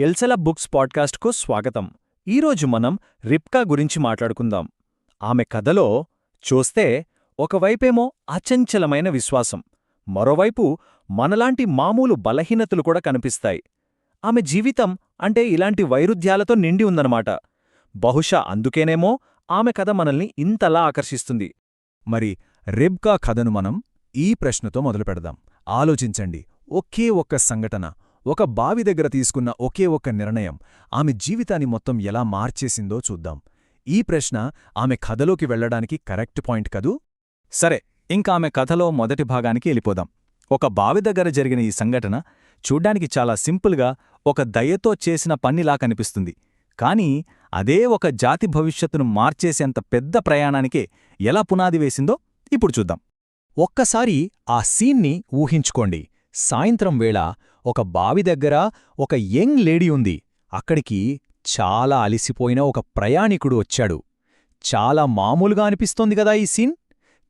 ఎల్సెలా books పాడ్కాస్ట్కు స్వాగతం. ఈరోజు మనం రిబ్కా గురించి మాట్లాడుకుందాం. ఆమె కథలో చూస్తే ఒకవైపేమో అచంచలమైన విశ్వాసం, మరోవైపు మనలాంటి మామూలు బలహీనతలు కూడా కనిపిస్తాయి. ఆమె జీవితం అంటే ఇలాంటి వైరుధ్యాలతో నిండి ఉందన్నమాట. బహుశా అందుకేనేమో ఆమె కథ మనల్ని ఇంతలా ఆకర్షిస్తుంది. మరి రిబ్కా కథను మనం ఈ ప్రశ్నతో మొదలుపెడదాం. ఆలోచించండి, ఒకే ఒక్క సంఘటన, ఒక బావి దగ్గర తీసుకున్న ఒకే ఒక్క నిర్ణయం ఆమె జీవితాన్ని మొత్తం ఎలా మార్చేసిందో చూద్దాం. ఈ ప్రశ్న ఆమె కథలోకి వెళ్లడానికి కరెక్ట్ పాయింట్ కదూ? సరే, ఇంకా ఆమె కథలో మొదటి భాగానికి వెళ్ళిపోదాం. ఒక బావి దగ్గర జరిగిన ఈ సంఘటన చూడ్డానికి చాలా సింపుల్గా ఒక దయతో చేసిన పనిలా కనిపిస్తుంది. కానీ అదే ఒక జాతి భవిష్యత్తును మార్చేసేంత పెద్ద ప్రయాణానికే ఎలా పునాది వేసిందో ఇప్పుడు చూద్దాం. ఒక్కసారి ఆ సీన్ని ఊహించుకోండి. సాయంత్రం వేళ ఒక బావి దగ్గర ఒక యంగ్ లేడీ ఉంది. అక్కడికి చాలా అలిసిపోయిన ఒక ప్రయాణికుడు వచ్చాడు. చాలా మామూలుగా అనిపిస్తోంది గదా ఈ సీన్,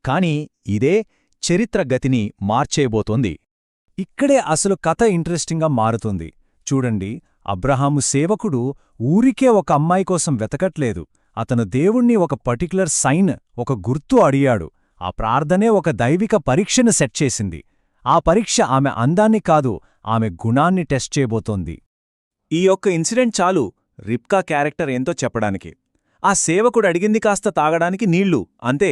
కాని ఇదే చరిత్ర గతిని మార్చేయబోతోంది. ఇక్కడే అసలు కథ ఇంట్రెస్టింగ్గా మారుతుంది. చూడండి, అబ్రహాము సేవకుడు ఊరికే ఒక అమ్మాయి కోసం వెతకట్లేదు. అతను దేవుణ్ణి ఒక పర్టిక్యులర్ సైన్, ఒక గుర్తు అడిగాడు. ఆ ప్రార్థనే ఒక దైవిక పరీక్షను సెట్ చేసింది. ఆ పరీక్ష ఆమె అందాన్ని కాదు, ఆమె గుణాన్ని టెస్ట్ చేయబోతోంది. ఈ ఒక్క ఇన్సిడెంట్ చాలు రిబ్కా క్యారెక్టర్ ఏంతో చెప్పడానికి. ఆ సేవకుడు అడిగింది కాస్త తాగడానికి నీళ్లు, అంతే.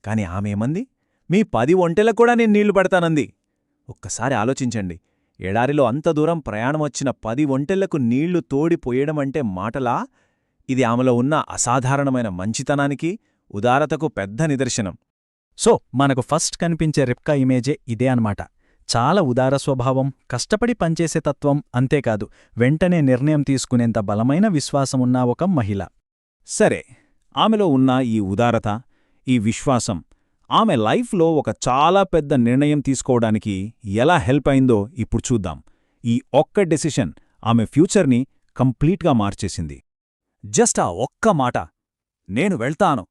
కాని ఆమెమంది, మీ 10 ఒంటెలకు కూడా నేను నీళ్లు పడతానంది. ఒక్కసారి ఆలోచించండి, ఎడారిలో అంత దూరం ప్రయాణమొచ్చిన 10 ఒంటెళ్లకు నీళ్లు తోడిపోయడమంటే మాటలా? ఇది ఆమెలో ఉన్న అసాధారణమైన మంచితనానికి, ఉదారతకు పెద్ద నిదర్శనం. సో మనకు ఫస్ట్ కనిపించే రిబ్కా ఇమేజే ఇదే అన్నమాట. చాలా ఉదార స్వభావం, కష్టపడి పనిచేసే తత్వం, అంతేకాదు వెంటనే నిర్ణయం తీసుకునేంత బలమైన విశ్వాసమున్న ఒక మహిళ. సరే, ఆమెలో ఉన్న ఈ ఉదారత, ఈ విశ్వాసం ఆమె లైఫ్లో ఒక చాలా పెద్ద నిర్ణయం తీసుకోవడానికి ఎలా హెల్ప్ అయిందో ఇప్పుడు చూద్దాం. ఈ ఒక్క డెసిషన్ ఆమె ఫ్యూచర్ని కంప్లీట్గా మార్చేసింది. జస్ట్ ఆ ఒక్క మాట, నేను వెళ్తాను,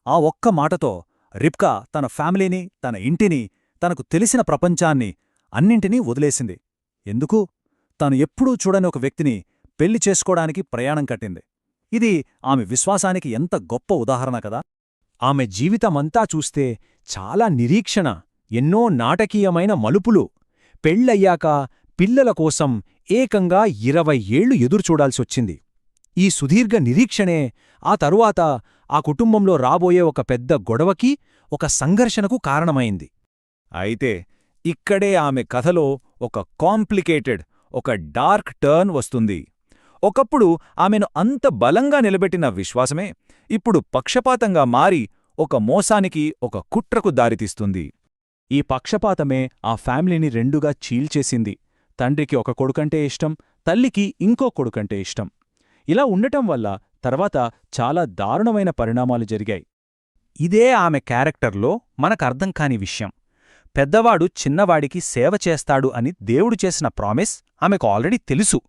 ఆ ఒక్క మాటతో రిబ్కా తన ఫ్యామిలీని, తన ఇంటిని, తనకు తెలిసిన ప్రపంచాన్ని అన్నింటినీ వదిలేసింది. ఎందుకు? తాను ఎప్పుడూ చూడని ఒక వ్యక్తిని పెళ్లి చేసుకోవడానికి ప్రయాణం కట్టింది. ఇది ఆమె విశ్వాసానికి ఎంత గొప్ప ఉదాహరణ కదా. ఆమె జీవితమంతా చూస్తే చాలా నిరీక్షణ, ఎన్నో నాటకీయమైన మలుపులు. పెళ్లయ్యాక పిల్లల కోసం ఏకంగా 20 ఏళ్లు ఎదురుచూడాల్సొచ్చింది. ఈ సుదీర్ఘ నిరీక్షణే ఆ తరువాత ఆ కుటుంబంలో రాబోయే ఒక పెద్ద గొడవకి, ఒక సంఘర్షణకు కారణమైంది. అయితే ఇక్కడే ఆమె కథలో ఒక కాంప్లికేటెడ్, ఒక డార్క్ టర్న్ వస్తుంది. ఒకప్పుడు ఆమెను అంత బలంగా నిలబెట్టిన విశ్వాసమే ఇప్పుడు పక్షపాతంగా మారి ఒక మోసానికి, ఒక కుట్రకు దారితీస్తుంది. ఈ పక్షపాతమే ఆ ఫ్యామిలీని రెండుగా చీల్చేసింది. తండ్రికి ఒక కొడుకంటే ఇష్టం, తల్లికి ఇంకో కొడుకంటే ఇష్టం. ఇలా ఉండటం వల్ల తర్వాత చాలా దారుణమైన పరిణామాలు జరిగాయి. ఇదే ఆమె క్యారెక్టర్లో మనకర్థం కాని విషయం. పెద్దవాడు చిన్నవాడికి సేవ చేస్తాడు అని దేవుడు చేసిన ప్రామిస్ ఆమెకు ఆల్రెడీ తెలుసు.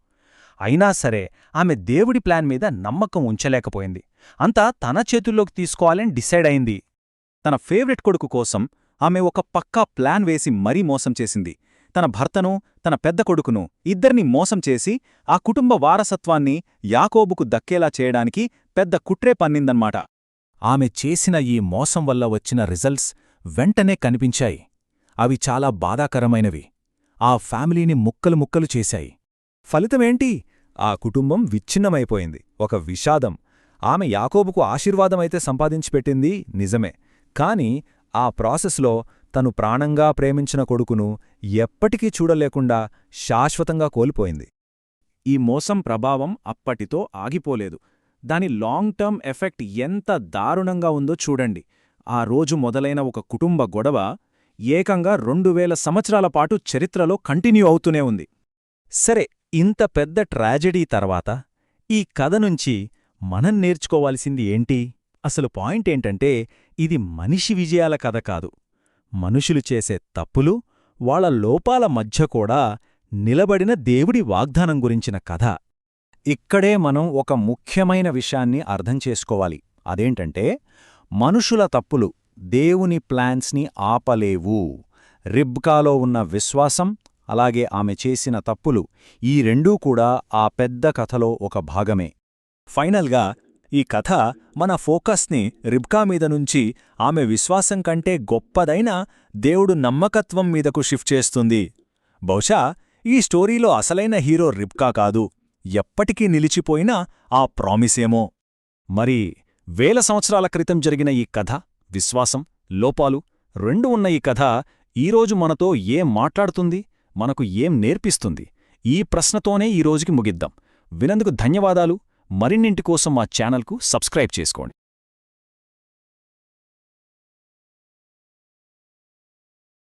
అయినా సరే ఆమె దేవుడి ప్లాన్ మీద నమ్మకం ఉంచలేకపోయింది. అంతా తన చేతుల్లోకి తీసుకోవాలని డిసైడ్ అయింది. తన ఫేవరెట్ కొడుకు కోసం ఆమె ఒక పక్కా ప్లాన్ వేసి మరీ మోసం చేసింది. తన భర్తను, తన పెద్ద కొడుకును, ఇద్దరినీ మోసం చేసి ఆ కుటుంబ వారసత్వాన్ని యాకోబుకు దక్కేలా చేయడానికి పెద్ద కుట్రే పన్నిందన్మాట. ఆమె చేసిన ఈ మోసం వల్ల వచ్చిన రిజల్ట్స్ వెంటనే కనిపించాయి. అవి చాలా బాధాకరమైనవి. ఆ ఫ్యామిలీని ముక్కలు ముక్కలు చేశాయి. ఫలితమేంటి? ఆ కుటుంబం విచ్ఛిన్నమైపోయింది. ఒక విషాదం. ఆమె యాకోబుకు ఆశీర్వాదమైతే సంపాదించిపెట్టింది నిజమే, కాని ఆ ప్రాసెస్లో తను ప్రాణంగా ప్రేమించిన కొడుకును ఎప్పటికీ చూడలేకుండా శాశ్వతంగా కోల్పోయింది. ఈ మోసం ప్రభావం అప్పటితో ఆగిపోలేదు. దాని లాంగ్ టర్మ్ ఎఫెక్ట్ ఎంత దారుణంగా ఉందో చూడండి. ఆ రోజు మొదలైన ఒక కుటుంబ గొడవ ఏకంగా 2000 సంవత్సరాల పాటు చరిత్రలో కంటిన్యూ అవుతూనే ఉంది. సరే, ఇంత పెద్ద ట్రాజెడీ తర్వాత ఈ కథ నుంచి మనం నేర్చుకోవాల్సింది ఏంటి? అసలు పాయింటేంటంటే, ఇది మనిషి విజయాల కథ కాదు. మనుషులు చేసే తప్పులు, వాళ్ళ లోపాల మధ్య కూడా నిలబడిన దేవుడి వాగ్దానం గురించిన కథ. ఇక్కడే మనం ఒక ముఖ్యమైన విషయాన్ని అర్థం చేసుకోవాలి. అదేంటంటే, మనుషుల తప్పులు దేవుని ప్లాన్స్ని ఆపలేవు. రిబ్కాలో ఉన్న విశ్వాసం, అలాగే ఆమె చేసిన తప్పులు, ఈ రెండూ కూడా ఆ పెద్ద కథలో ఒక భాగమే. ఫైనల్గా ఈ కథ మన ఫోకస్ని రిబ్కా మీద నుంచి ఆమె విశ్వాసం కంటే గొప్పదైన దేవుడు నమ్మకత్వం మీదకు షిఫ్ట్ చేస్తుంది. బహుశా ఈ స్టోరీలో అసలైన హీరో రిబ్కా కాదు, ఎప్పటికీ నిలిచిపోయిన ఆ ప్రామిసేమో. మరి వేల సంవత్సరాల క్రితం జరిగిన ఈ కథ, విశ్వాసం, లోపాలు రెండు ఉన్న ఈ కథ ఈరోజు మనతో ఏం మాట్లాడుతుంది, మనకు ఏం నేర్పిస్తుంది? ఈ ప్రశ్నతోనే ఈ రోజుకి ముగిద్దాం. వినందుకు ధన్యవాదాలు. మరిన్నింటి కోసం మా ఛానల్కు సబ్స్క్రైబ్ చేసుకోండి.